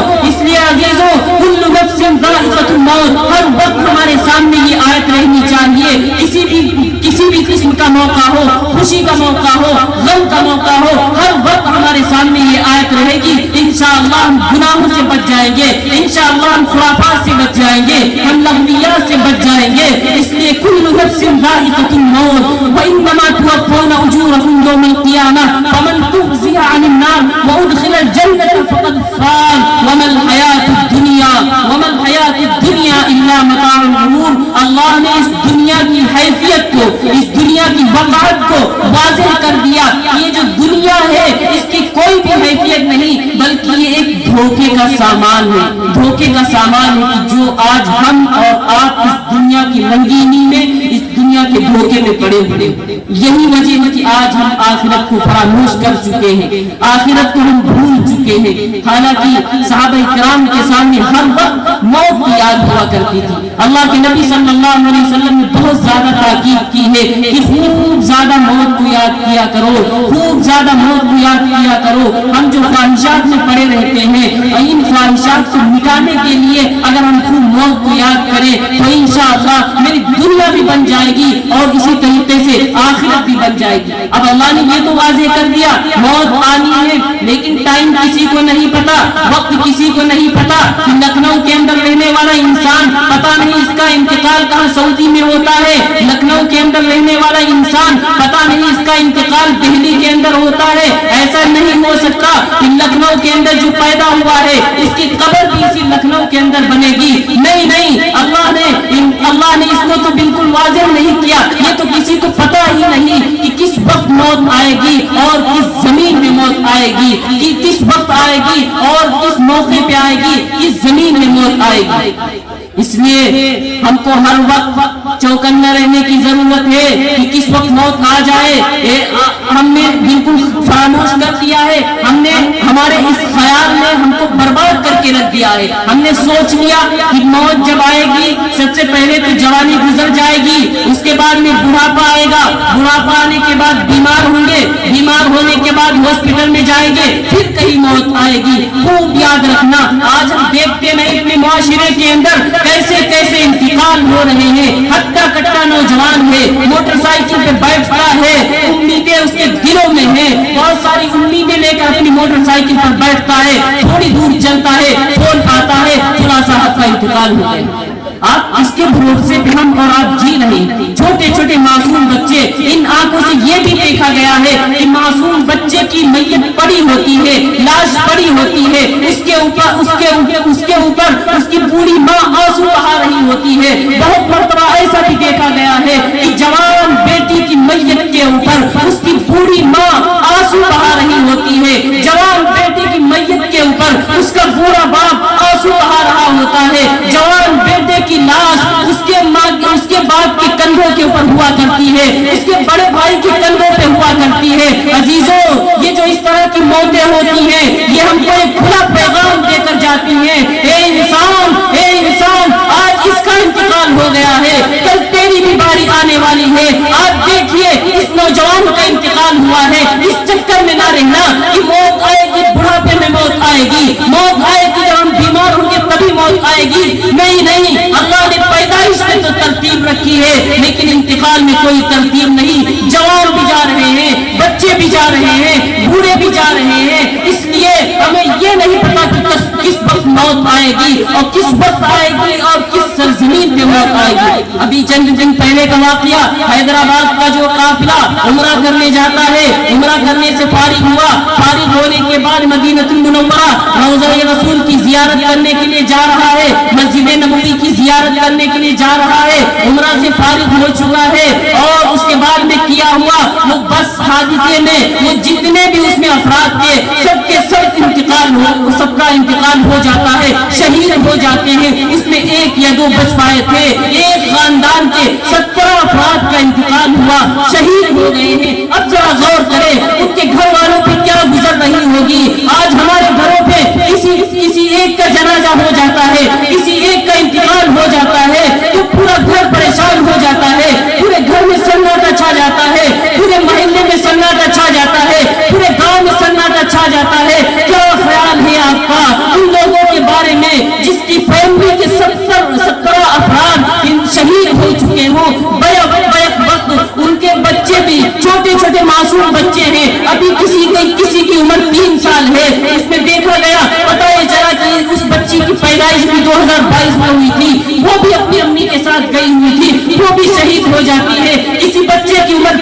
کل نفس ذائقۃ الموت، ہر وقت ہمارے سامنے یہ آیت رہنی چاہیے، کسی بھی قسم کا موقع ہو، خوشی کا موقع ہو، غم کا موقع ہو، ہر وقت ہمارے سامنے یہ آیت رہے گی۔ انشاءاللہ ہم گناہوں سے بچ جائیں گے، انشاءاللہ ہم خرافات سے بچ جائیں گے، ہم لغویات سے بچ جائیں گے۔ اس لیے کل نفس ذائقۃ الموت وانما توفون اجورکم یوم القیامہ فمن تخزی عن النار وادخل الجنة فقد فاز وما الحیاة الدنیا الا کی حیثیت کو, اس دنیا کی وقعت کو واضح کر دیا. یہ جو دنیا ہے اس کی کوئی بھی حیثیت نہیں, بلکہ یہ ایک دھوکے کا سامان ہے. دھوکے کا سامان ہے کہ جو آج ہم اور آپ اس دنیا کی رنگینی میں, اس دنیا کے دھوکے میں پڑے ہوئے. یہی وجہ ہے کہ آج ہم آخرت کو فراموش کر چکے ہیں, آخرت کو ہم بھول چکے ہیں. حالانکہ صحابہ کرام کے سامنے ہر وقت موت کی یاد ہوا کرتی تھی. اللہ کے نبی صلی اللہ علیہ وسلم نے بہت زیادہ تاکید کی ہے کہ خوب زیادہ موت کو یاد کیا کرو, خوب زیادہ موت کو یاد کیا کرو. ہم جو خواہشات میں پڑے رہتے ہیں, ان خواہشات کو مٹانے کے لیے اگر ہم خوب موت کو یاد کریں تو انشاءاللہ میری دنیا بھی بن جائے گی اور اسی طریقے سے آخرت بھی بن جائے گی. اب اللہ نے یہ تو واضح کر دیا موت آنی ہے, لیکن ٹائم کسی کو نہیں پتا, وقت کسی کو نہیں پتا. لکھنؤ کے اندر رہنے والا انسان پتا نہیں اس کا انتقال کہاں سعودی میں ہوتا ہے, لکھنؤ کے اندر رہنے والا انسان پتا نہیں اس کا انتقال دہلی کے اندر ہوتا ہے. ایسا نہیں ہو سکتا کہ لکھنؤ کے اندر جو پیدا ہوا ہے اس کی قبر بھی اسی لکھنؤ کے اندر بنے گی. نہیں نہیں, اللہ نے اس کو تو بالکل واضح نہیں کیا. یہ تو کسی کو پتا ہی نہیں کہ کس وقت موت آئے گی اور کس زمین میں موت آئے گی, کہ کس وقت آئے گی اور کس موقع پہ آئے گی, کس زمین میں موت آئے گی. اس لیے ہم کو ہر وقت چوکنا رہنے کی ضرورت ہے کہ کس وقت موت آ جائے. ہم نے بالکل فراموش کر دیا ہے, ہم نے ہمارے اس خیال نے ہم کو برباد کر کے رکھ دیا ہے. ہم نے سوچ لیا کہ موت جب آئے گی سب سے پہلے تو جوانی گزر جائے گی, اس کے بعد میں بڑھاپا آئے گا, بڑھاپا آنے کے بعد بیمار ہوں گے, بیمار ہونے کے بعد ہاسپٹل میں جائیں گے, پھر کہیں موت آئے گی. خوب یاد رکھنا, آج ہم دیکھتے ہیں اپنے معاشرے کے اندر کیسے کیسے انتقال ہو رہے ہیں. ہٹا کٹا نوجوان ہے, موٹر سائیکل پہ بیٹھتا ہے, امیدیں اس کے دلوں میں ہیں, بہت ساری امیدیں لے کر اپنی موٹر سائیکل پر بیٹھتا ہے, تھوڑی دور چلتا ہے, فون آتا ہے, فلاں صاحب کا انتقال ہو گیا. آپ اس کے بھروسے پہ ہم اور آپ جی رہے ہیں. چھوٹے چھوٹے معصوم بچے, ان آنکھوں سے یہ بھی دیکھا گیا ہے کہ معصوم بچے کی میت پڑی ہوتی ہے, لاش پڑی ہوتی ہے, اس کے اوپر اس کی بوڑھی ماں آنسو بہا رہی ہوتی ہے. بہت مرتبہ ایسا بھی دیکھا گیا ہے کہ جوان بیٹی کی میت کے اوپر اس کی بوڑھی ماں آنسو بہا رہی ہوتی ہے. جوان بیٹی کی میت کے اوپر اس کا بوڑھا باپ آنسو بہا رہا ہوتا ہے. جوان بیٹے کی لاش اس کے باپ کے کندھوں کے اوپر ہوا کرتی ہے, اس کے بڑے بھائی کے کندھوں پہ ہوا کرتی ہے. عزیزوں, یہ جو اس طرح کی موتیں ہوتی ہیں یہ ہم کو ایک کھلا پیغام دے کر جاتی ہیں. اے انسان, آج اس کا انتقال ہو گیا ہے, کل تیری بھی باری آنے والی ہے. آپ دیکھیے اس نوجوان کا انتقال ہوا ہے, اس چکر میں نہ رہنا کہ موت آئے گی, بڑھاپے میں موت آئے گی, موت آئے گی جب ہم بیمار ہوں گے تبھی موت آئے گی. نہیں, اللہ نے پیدائش میں تو ترتیب رکھی ہے لیکن انتقال میں کوئی ترتیب نہیں. جوان بھی جا رہے ہیں, بچے بھی جا رہے ہیں, بوڑھے بھی جا رہے ہیں. اس لیے ہمیں یہ نہیں پتا کہ کس وقت موت آئے گی اور کس وقت آئے گی اور کس سرزمین پہ موت آئے گی. ابھی چند دن پہلے کا واقعہ, حیدرآباد کا جو قافلہ عمرہ کرنے جاتا ہے, عمرہ کرنے سے فارغ ہوا, فارغ ہونے کے بعد مدینہ المنورہ روضہ رسول کی زیارت کرنے کے لیے جا رہا ہے, مسجد نبوی کی زیارت کرنے کے لیے جا رہا ہے. عمرہ سے فارغ ہو چکا ہے اور اس کے بعد میں کیا ہوا وہ بس حادثے میں وہ جتنے بھی اس میں افراد تھے سب کے سب سب کا انتقال ہو جاتا ہے, شہید ہو جاتے ہیں. اس میں ایک یا دو بچ پائے تھے. ایک خاندان کے 17 افراد کا انتقال ہوا, شہید ہو گئے ہیں. اب ذرا غور کریں ان کے گھر والوں پہ کیا گزر رہی ہوگی. آج ہمارے گھروں پہ کسی ایک کا جنازہ ہو جاتا ہے, کسی ایک کا انتقال ہو جاتا ہے تو پورا گھر پریشان ہو جاتا ہے, پورے گھر میں سناٹا چھا جاتا ہے, پورے محلے میں سناٹا چھا جاتا ہے, پورے گاؤں میں سناٹا چھا جاتا ہے. کیا خیال ہے آپ کا ان لوگوں کے بارے میں جس کی فیملی کے 17 افراد شہید ہو چکے ہوں؟ بیک وقت ان کے بچے بھی چھوٹے چھوٹے معصوم بچے ہیں, ابھی کسی کی عمر 3 سال ہے. اس میں دیکھا گیا, پتہ چلا کہ اس بچی کی پیدائش بھی 2022 میں ہوئی تھی, وہ بھی اپنی امی کے ساتھ گئی ہوئی تھی, وہ بھی شہید ہو جاتی ہے. کسی بچے کی عمر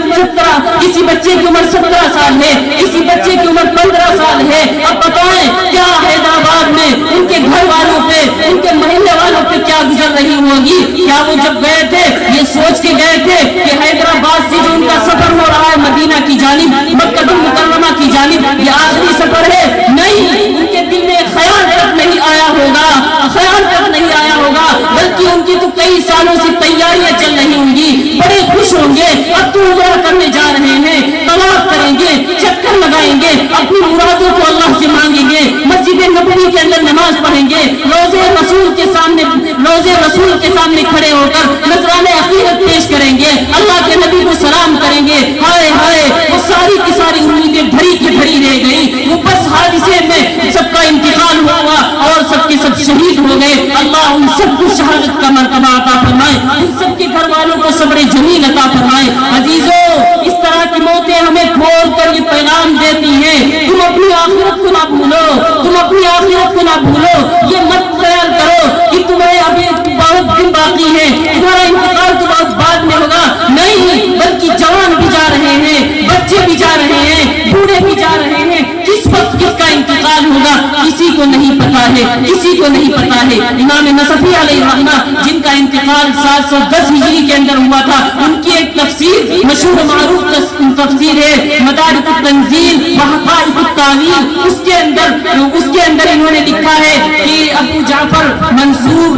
17 سال ہے, کسی بچے کی عمر 15 سال ہے. اب بتائیں کیا حیدرآباد میں ان کے گھر والوں پہ, ان کے محلے والوں پہ کیا گزر رہی ہوگی. کیا وہ جب گئے تھے یہ یہ سوچ کے گئے تھے کہ حیدرآباد سے جو ان کا سفر ہو رہا ہے مدینہ کی جانب، مکہ المکرمہ کی جانب، یہ آخری سفر ہے. نہیں، ان کے دل میں خیال تک نہیں آیا ہوگا، خیال تک نہیں آیا ہوگا، بلکہ ان کی تو کئی سالوں سے تیاریاں چل رہی ہوں گی. بڑے خوش ہوں گے، اب تو عمرہ کرنے جا رہے ہیں، طواف کریں گے، چکر لگائیں گے، اپنی مرادوں کو اللہ سے مانگیں گے، مسجد نبوی کے اندر نماز پڑھیں گے، روزے رسول کے سامنے کھڑے ہو کر نذرانہ عقیدت پیش کریں گے، اللہ کے نبی کو سلام کریں گے. ہائے ہائے، وہ ساری کی ساری امیدیں بھری کی بھری رہ گئی. وہ بس حادثے میں سب کا انتقال ہوا اور سب کے سب شہید ہو گئے. اللہ ان سب کو شہادت کا مرتبہ عطا فرمائے، ان سب کے گھر والوں کو صبر جمیل عطا فرمائے. عزیزو، اس طرح کی موتیں ہمیں کھول کر یہ پیغام دیتی ہیں، تم اپنی آخرت کو نہ بھولو، تم اپنی آخرت کو نہ بھولو. یہ مت خیال کرو کہ تمہیں ابھی بہت دن باقی ہے، تمہارا انتقال تو بہت بعد میں ہوگا. نہیں، بلکہ جوان بھی جا رہے ہیں، بچے بھی جا رہے ہیں، بوڑھے بھی جا رہے ہیں. کس وقت کس کا انتقال ہوگا کسی کو نہیں پتا ہے، کسی کو نہیں پتا ہے. امام نصفی علیہ الرحمہ جن کا انتقال 710 ہجری کے اندر ہوا تھا، ان کی ایک تفسیر مشہور و معروف تفسیر ہے مدارک التنزیل و حقائق التاویل. اس کے اندر انہوں نے لکھا ہے کہ ابو جعفر منصور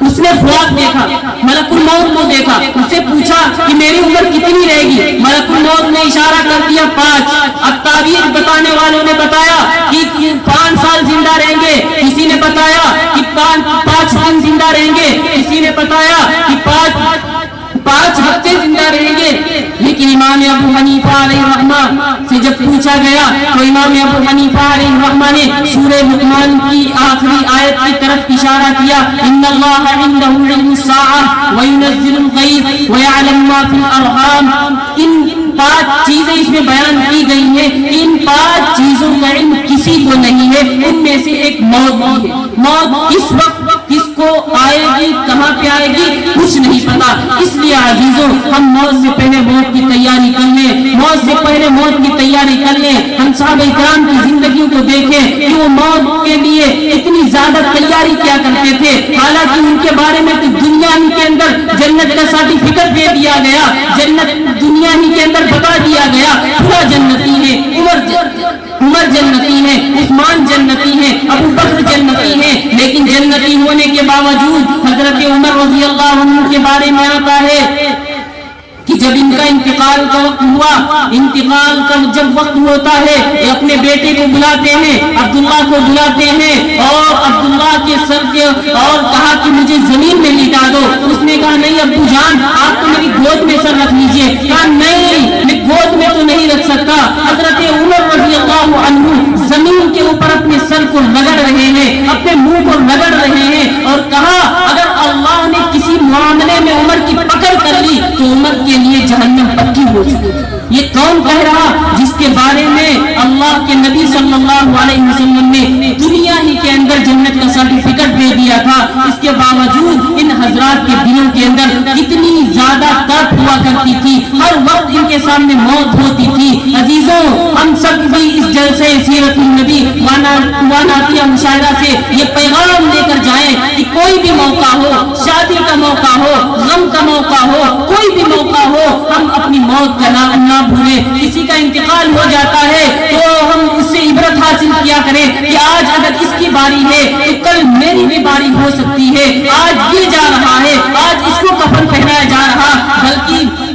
اس نے خواب دیکھا، ملک الموت کو دیکھا، اس سے پوچھا کہ میری عمر کتنی رہے گی؟ ملک الموت نے اشارہ کر دیا 5. اب تعبیر بتانے والوں نے بتایا کہ 5 سال زندہ رہیں گے، کسی نے بتایا کہ 5 دن زندہ رہیں گے، کسی نے بتایا کہ 5 ہفتے زندہ رہیں گے. لیکن امام ابو حنیفہ علیہ الرحمہ سے جب پوچھا گیا تو امام ابو حنیفہ علیہ الرحمہ نے سورہ لقمان کی آخری آیت کی طرف اشارہ کیا، ان اللہ عنده علم الساعہ وینزل الغیث ویعلم ما فی الارحام. ان 5 چیزیں اس میں بیان کی گئی ہیں. ان 5 چیزوں کا علم کسی کو نہیں ہے. ان میں سے ایک موت بھی ہے. موت کس وقت کس کو آئے گی، کہاں پہ آئے گی، کچھ نہیں پتا. اس لیے عزیزوں، ہم موت سے پہلے موت کی تیاری کر لیں، موت سے پہلے موت کی تیاری کر لیں. ہم صحابہ کرام کی زندگیوں کو دیکھیں کہ وہ موت کے لیے اتنی زیادہ تیاری کیا کرتے تھے. حالانکہ ان کے بارے میں تو دنیا ہی کے اندر جنت کا سرٹیفکیٹ دے دیا گیا، جنت دنیا ہی کے اندر بتا دیا گیا، پورا جنتی ہے، عمر جنتی ہے، عثمان جنتی ہے، ابو بکر جنتی ہے. لیکن جنتی ہونے کے باوجود حضرت عمر رضی اللہ عنہ کے بارے میں آتا ہے کہ جب ان کا انتقال کا وقت ہوا، انتقال کا جب وقت ہوتا ہے، یہ اپنے بیٹے کو بلاتے ہیں، عبداللہ کو بلاتے ہیں اور عبداللہ کے سر کے اور کہا کہ مجھے زمین میں لٹا دو. اس نے کہا نہیں ابو جان، آپ تو میری گود میں سر رکھ لیجئے. کہا نہیں، میں گود میں تو نہیں رکھ سکتا. حضرت عمر رضی اللہ عنہ زمین کے اوپر اپنے سر کو رگڑ رہے ہیں، اپنے منہ کو رگڑ رہے ہیں اور کہا اگر اللہ نے کسی معاملے میں عمر کی پکڑ کر لی تو عمر کے لیے جہنم پکی ہو چکی. یہ کون کہہ رہا جس کے بارے میں اللہ کے نبی صلی اللہ علیہ وسلم نے دنیا ہی کے اندر جنت کا سرٹیفکیٹ دے دیا تھا. اس کے باوجود ان حضرات کے دلوں کے اندر کتنی زیادہ تڑپ ہوا کرتی تھی، ہر وقت ان کے سامنے موت ہوتی تھی. عزیزوں، ہم سب بھی اس جلسے سیرت النبی واناتیہ مشاہدہ سے یہ پیغام لے کر جائیں کہ کوئی بھی موقع ہو، شادی کا موقع ہو، غم کا موقع ہو، کوئی بھی موقع ہو، ہم اپنی موت کا نام نہ بھولیں. کسی کا انتقال ہو جاتا ہے تو ہم اس سے عبرت حاصل کیا کریں کہ آج اگر اس کی باری ہے تو کل میری بھی باری ہو سکتی ہے. آج یہ جا رہا ہے، آج اس کو کفن پہنایا جا رہا. بلکہ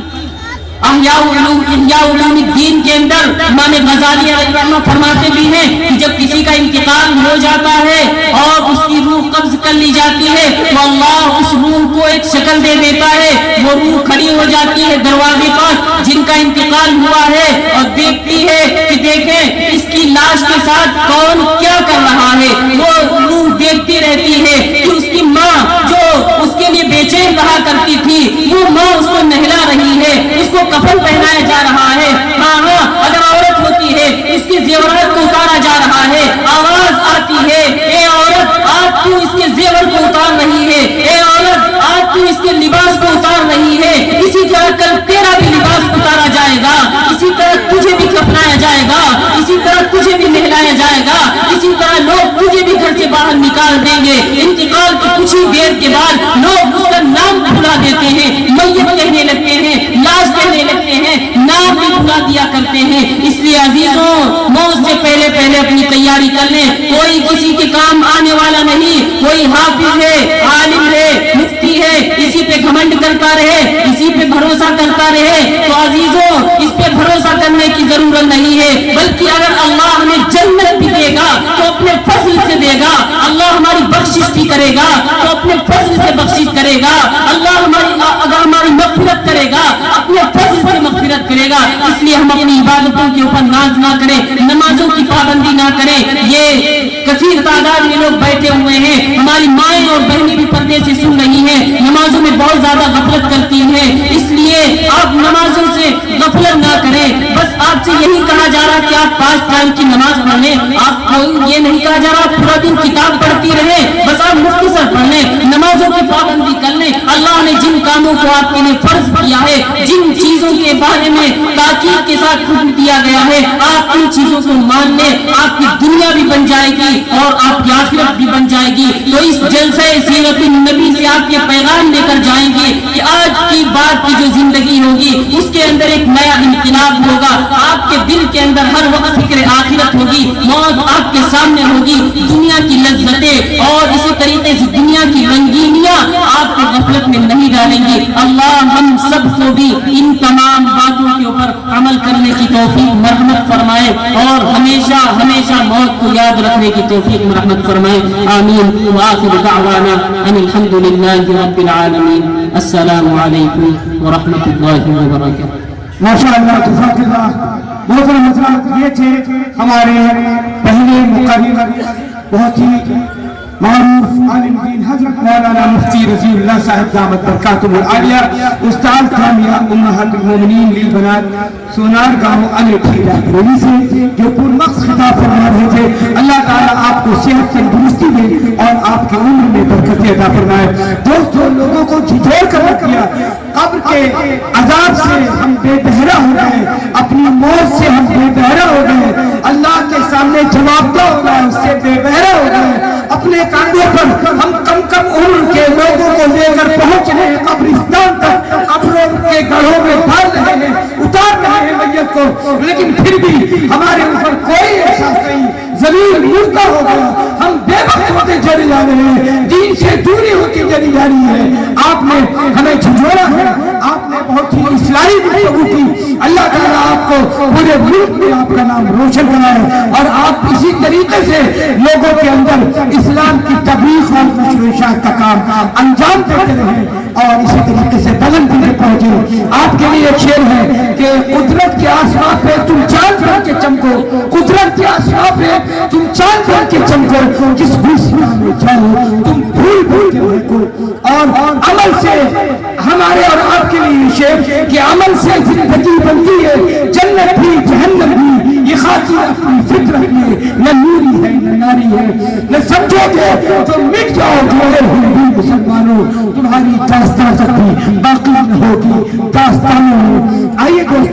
احیاء علوم الدین کے اندر امام غزالی علیہ الرحمہ فرماتے بھی ہیں کہ جب کسی کا انتقال ہو جاتا ہے اور اس کی روح قبض کر لی جاتی ہے تو اللہ اس روح کو ایک شکل دے دیتا ہے. وہ روح کھڑی ہو جاتی ہے دروازے پر جن کا انتقال ہوا ہے اور دیکھتی ہے کہ دیکھیں اس کی لاش کے ساتھ کون کیا کر رہا ہے. وہ روح دیکھتی رہتی ہے کہ اس کی ماں جو اس کے لیے بے چین رہا کرتی تھی، وہ ماں اس کو نہلا رہی ہے، اس کو کفن پہنایا جا رہا ہے. ہاں اگر عورت ہوتی ہے اس کے زیورات کو اتارا جا رہا ہے. آواز آتی ہے اے عورت آج تو اس کے زیور کو اتار رہی ہے، اے عورت آج تو اس کے لباس کو اتار رہی ہے. اسی طرح کل تیرا بھی لباس اتارا جائے گا، اسی طرح تجھے بھی کفنایا جائے گا، اسی طرح تجھے بھی نہلایا جائے گا، اسی طرح لوگ تجھے بھی گھر سے باہر نکال دیں گے. انتقال کی کچھ ہی دیر کے بعد لوگ اس کا نام بھلا دیتے ہیں، میت دیا کرتے ہیں. اس لیے عزیزوں موت سے پہلے پہلے اپنی تیاری کر لیں. کوئی کسی کے کام آنے والا نہیں. کوئی حافظ ہے, عالم ہے, مفتی ہے, اسی پہ گھمنڈ کرتا رہے, اسی پہ بھروسہ کرتا رہے تو عزیزوں اس پہ بھروسہ کرنے کی ضرورت نہیں ہے. بلکہ اگر اللہ ہمیں جنت بھی دے گا تو اپنے فضل سے دے گا. اللہ ہماری بخشش بھی کرے گا تو اپنے فضل سے بخشش کرے گا. اللہ اگر ہماری مغفرت کرے گا اپنے فضل سے مغفرت کرے گا. اس لیے ہم اپنی عبادتوں کے اوپر ناز نہ کریں, نمازوں کی پابندی نہ کریں. یہ کثیر تعداد میں لوگ بیٹھے ہوئے ہیں, ہماری مائیں اور بہنیں بھی پردے سے سن رہی ہیں, نمازوں میں بہت زیادہ غفلت کرتی ہیں. اس لیے آپ نمازوں سے غفلت نہ کریں. بس آپ سے یہی کہا جا رہا کہ آپ 5 ٹائم کی نماز پڑھ لیں. آپ کو یہ نہیں کہا جا رہا پورا دن کتاب پڑھتی رہیں, بس آپ مختصر پڑھ لیں, نمازوں کی پابندی کر لیں. اللہ نے جن کاموں کو آپ کے لیے فرض کیا ہے, جن چیزوں کے بارے میں تاکید کے ساتھ حکم دیا گیا ہے, آپ ان چیزوں کو مان لیں. آپ کی دنیا بھی بن جائے گی اور آپ کی آخرت بھی بن جائے گی. تو اس جلسہ سیرت النبی سے آپ یہ پیغام لے کر جائیں گے کہ آج کی بات کی جو زندگی ہوگی اس کے اندر ایک نیا انقلاب ہوگا. آپ کے دل کے اندر ہر وقت فکر آخرت ہوگی, موت آپ کے سامنے ہوگی, دنیا کی لذتیں اور اسی طریقے سے دنیا کی رنگینیاں آپ کو غفلت میں نہیں ڈالیں گی. اللہ ہم سب کو بھی ان تمام باتوں کے اوپر عمل کرنے کی توفیق مرحمت فرمائے اور ہمیشہ ہمیشہ موت کو یاد رکھنے کی توفیق مرحمت فرمائے. آمین. وآخر دعوانا ان الحمد للہ رب العالمین. السلام علیکم ورحمۃ اللہ وبرکاتہ. ماشاء اللہ, جزاک اللہ. محترم حضرات, یہ تھے ہمارے پہلے مقرر بہت ہی معروف عالم دین حضرت مولانا مفتی رضی اللہ صاحب دامت برکاتہ العالیہ, استاد کامیہ امہات المومنین للبنات سونار گاؤں انیٹھی لائبریری سے, جو پر مقصد خطاب فرما رہے تھے. اللہ تعالیٰ آپ کو صحت تندرستی دے اور آپ کی عمر میں برکت عطا فرمائے. دوستوں, لوگوں کو جھجھوڑ کر رکھ دیا. قبر کے عذاب سے ہم بے بہرا ہو گئے, اپنی موت سے ہم بے بہرا ہو گئے, اللہ کے سامنے جواب دہ ہو گئے, اس سے بے بہرا ہو گئے. اپنے کاندھوں پر ہم کم عمر کے لوگوں کو لے کر پہنچ رہے ہیں قبرستان تک, قبروں کے گڑھوں میں ڈال رہے ہیں, اتار رہے ہیں میت کو, لیکن پھر بھی ہمارے اوپر کوئی احساس نہیں. زمین مردہ ہو گیا, ہم بے وقت ہوتے چلے جا رہے ہیں, دین سے دوری ہوتی چلی جا رہی ہے. آپ نے ہمیں جھجھوڑا ہے, آپ نے بہت ہی اصلاحی گفتگو کی. اللہ تعالیٰ آپ کو پورے ملک میں آپ کا نام روشن کرائے اور آپ اسی طریقے سے لوگوں کے اندر اسلام کی تبلیغ اور نشر و اشاعت کا کام انجام دیتے رہیں اور اسی طریقے سے بلند بھی پہنچے. آپ کے لیے ایک شعر ہے کہ قدرت کے آسمان پہ تم چاند بن کے چمکو, قدرت کے آسمان پہ تم چاند بن کے چمکو, جس گھوسلا میں جاؤ تم بھول بھول کے مہکو. اور عمل سے ہمارے اور آپ کے لیے شعر کہ عمل سے زندگی بنتی ہے, جنت بھی جہنم بھی, یہ خاکی اپنی فطرت میں نہ نوری ہے نہ ناری ہے. نہ سمجھو گے تو مٹ جاؤ گے ہندو مسلمانوں, تمہاری داستان تک بھی باقی نہ ہوگی داستانوں. آئیے دوست